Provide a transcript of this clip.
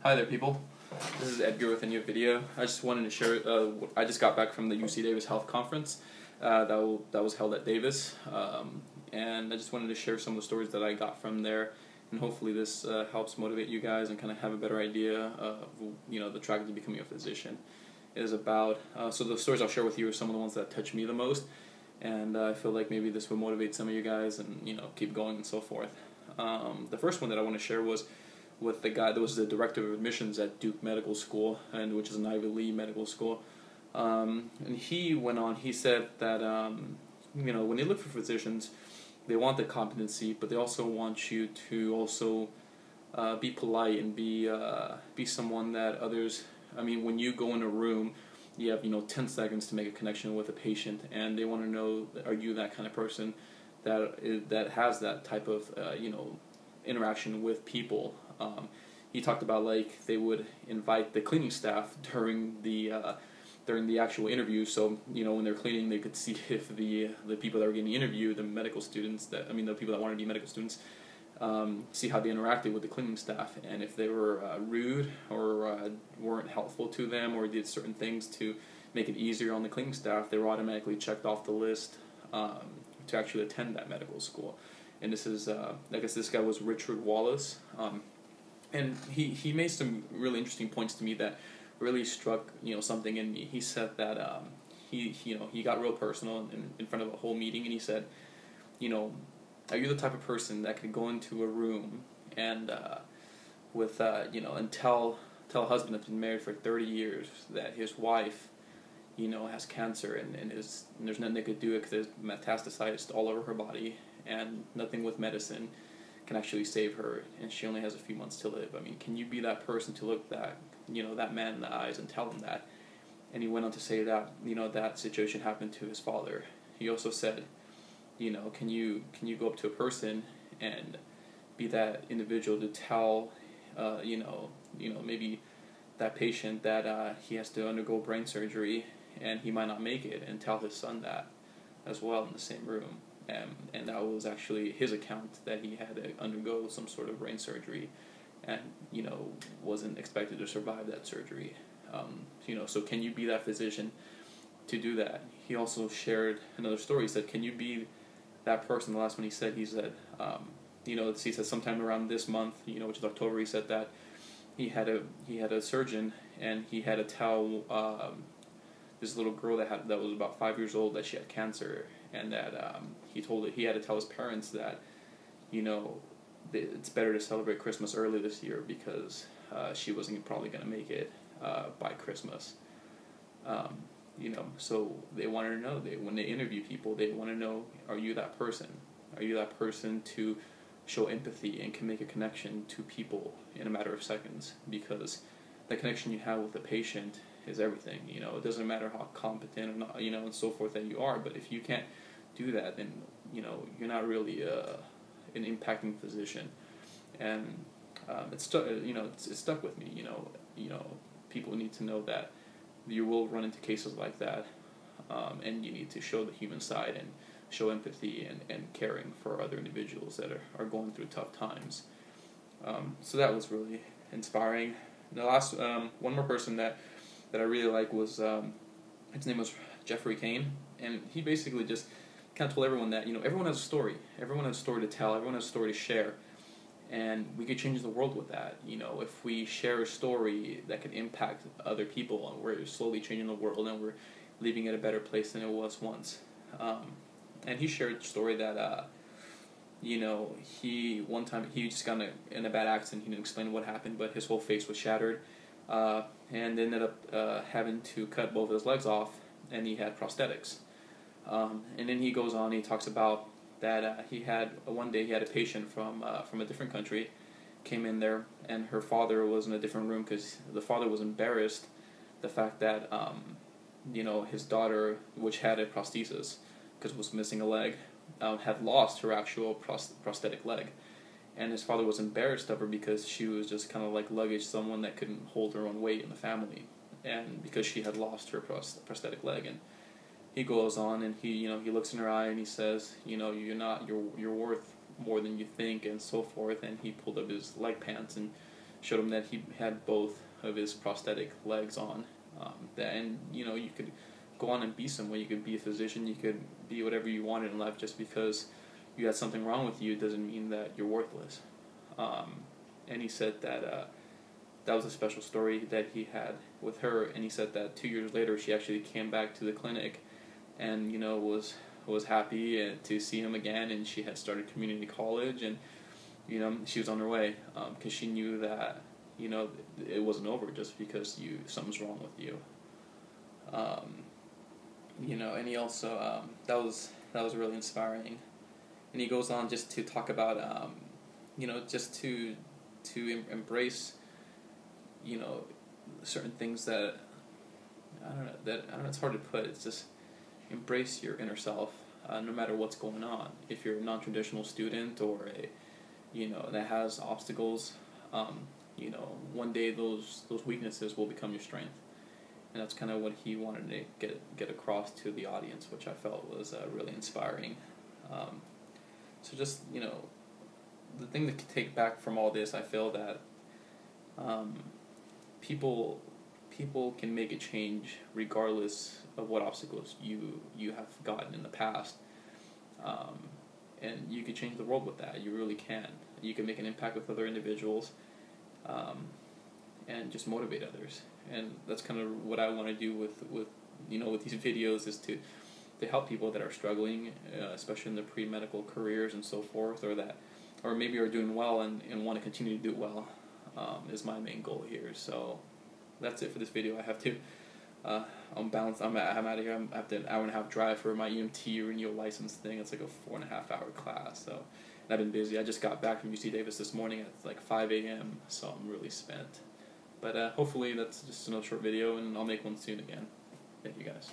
Hi there, people. This is Edgar with a new video. I just wanted to share. I just got back from the UC Davis Health Conference that was held at Davis, and I just wanted to share some of the stories that I got from there, and hopefully this helps motivate you guys and kind of have a better idea of the track to becoming a physician. It is about so the stories I'll share with you are some of the ones that touch me the most, and I feel like maybe this will motivate some of you guys and keep going and so forth. The first one that I want to share was with the guy that was the director of admissions at Duke Medical School, which is an Ivy League medical school. And he went on, he said that, when they look for physicians, they want the competency, but they also want you to also be polite and be someone that others, when you go in a room, you have, 10 seconds to make a connection with a patient, and they want to know, are you that kind of person that has that type of, interaction with people. He talked about like they would invite the cleaning staff during the actual interview, so when they're cleaning they could see if the people that were getting interviewed, the medical students the people that wanted to be medical students, see how they interacted with the cleaning staff, and if they were rude or weren't helpful to them or did certain things to make it easier on the cleaning staff, they were automatically checked off the list to actually attend that medical school. And this is, I guess this guy was Richard Wallace, and he made some really interesting points to me that really struck something in me. He said that he got real personal in front of a whole meeting, and he said, are you the type of person that could go into a room and and tell a husband that's been married for 30 years that his wife has cancer and there's nothing they could do because it's metastasized all over her body, and nothing with medicine can actually save her, and she only has a few months to live? Can you be that person to look that man in the eyes and tell him that? And he went on to say that that situation happened to his father. He also said, can you go up to a person and be that individual to tell maybe that patient that he has to undergo brain surgery and he might not make it, and tell his son that as well in the same room. And that was actually his account, that he had to undergo some sort of brain surgery and, wasn't expected to survive that surgery. So can you be that physician to do that? He also shared another story. He said, can you be that person? The last one he said he said sometime around this month, which is October, he said that he had a surgeon, and he had to tell this little girl that was about 5 years old that she had cancer, and that he had to tell his parents that it's better to celebrate Christmas early this year because she wasn't probably going to make it by Christmas. So they wanted to know, when they interview people, they want to know, are you that person? Are you that person to show empathy and can make a connection to people in a matter of seconds? Because the connection you have with the patient is everything. It doesn't matter how competent or not, and so forth that you are, but if you can't do that, then you're not really an impacting physician. And it's stuck with me. People need to know that you will run into cases like that, and you need to show the human side and show empathy and caring for other individuals that are going through tough times. So that was really inspiring. The last one more person that I really like was his name was Jeffrey Kane, and he basically just kind of told everyone that everyone has a story, everyone has a story to tell, everyone has a story to share, and we could change the world with that. If we share a story that could impact other people, and we're slowly changing the world, and we're leaving it a better place than it was once. And he shared a story that he one time he just got in a bad accident. He didn't explain what happened, but his whole face was shattered, and ended up having to cut both of his legs off, and he had prosthetics. And then he goes on, he talks about that one day he had a patient from a different country, came in there, and her father was in a different room because the father was embarrassed the fact that his daughter, which had a prosthesis because was missing a leg, had lost her actual prosthetic leg, and his father was embarrassed of her because she was just kind of like luggage, someone that couldn't hold her own weight in the family, and because she had lost her prosthetic leg. And he goes on, and he looks in her eye, and he says, you're worth more than you think, and so forth. And he pulled up his leg pants and showed him that he had both of his prosthetic legs on. And you know, you could go on and be someone. You could be a physician. You could be whatever you wanted in life. Just because you had something wrong with you doesn't mean that you're worthless. And he said that that was a special story that he had with her. And he said that 2 years later, she actually came back to the clinic, and you know, was happy to see him again. And she had started community college, and you know, she was on her way, because she knew that, you know, it wasn't over just because something's wrong with you. You know, and he also that was really inspiring. And he goes on just to talk about you know, just to embrace, you know, certain things that I don't know, it's hard to put. It's just embrace your inner self, no matter what's going on. If you're a non-traditional student or you know, that has obstacles, you know, one day those weaknesses will become your strength. And that's kind of what he wanted to get across to the audience, which I felt was really inspiring. So just, you know, the thing to take back from all this, I feel that people can make a change regardless of what obstacles you have gotten in the past. And you can change the world with that. You really can. You can make an impact with other individuals, and just motivate others. And that's kind of what I want to do with you know, with these videos, is to help people that are struggling, especially in their pre-medical careers and so forth, or maybe are doing well and want to continue to do well, is my main goal here. So that's it for this video. I have to I'm bounced. I'm out of here. I have to an hour and a half drive for my EMT renewal license thing. It's like a 4.5 hour class. So, and I've been busy. I just got back from UC Davis this morning at like 5 a.m. So I'm really spent. But hopefully that's just another short video, and I'll make one soon again. Thank you guys.